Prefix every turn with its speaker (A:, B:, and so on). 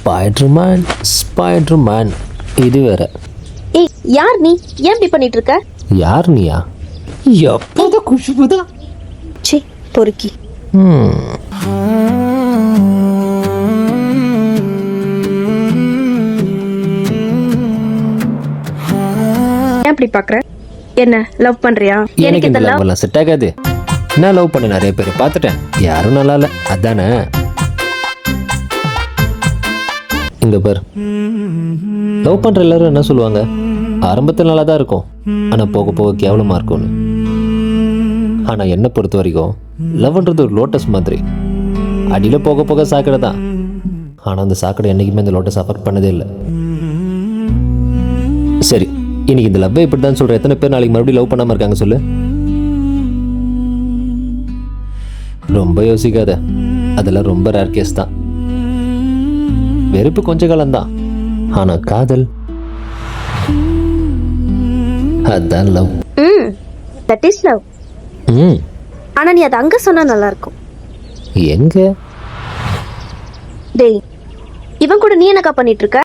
A: Spiderman Spiderman இது வேற.
B: ஏய் யார் நீ? ஏன் இப்படி பண்ணிட்டு இருக்க?
A: யார் நீயா? எப்போது குஷ்புதான்.
B: சே பொறுக்கி. ஏன் இப்படி பாக்குற? என்ன லவ் பண்றியா?
A: எனக்கு இந்த லவ் எல்லாம் செட் ஆகாது. நான் லவ் பண்ண நிறைய பேரை பார்த்துட்டேன், யாரும் நல்லா இல்லை. அதானே இங்க பாரு, லவ் பண்ற எல்லாரும் என்ன சொல்லுவாங்க, ஆரம்பத்தில் நல்லா தான் இருக்கும், ஆனா போக போக கேவலமா இருக்கும்னு. ஆனா என்னை பொறுத்த வரைக்கும் லவ்ன்றது ஒரு லோட்டஸ் மாதிரி, அடியில போக போக சாக்கடை தான். ஆனா அந்த சாக்கடை என்னைக்குமே அந்த லோட்டஸ் அஃபெக்ட் பண்ணதே இல்லை. சரி, இன்னைக்கு இந்த லவ்வை இப்படி தான் சொல்ற. எத்தனை பேர் நாளைக்கு மறுபடியும் லவ் பண்ணாம இருக்காங்க சொல்லு? ரொம்ப யோசிக்காத, அதெல்லாம் ரொம்ப ரேர் கேஸ் தான். வெறுப்பு கொஞ்ச காலம் தான், ஆனா காதல் அதான் லவ்.
B: That is love. ஆனா நீ அதை அங்க சொன்னா நல்லா இருக்கும்.
A: எங்க?
B: டேய், இவன் கூட நீ என்னக்கா பண்ணிட்டு இருக்க?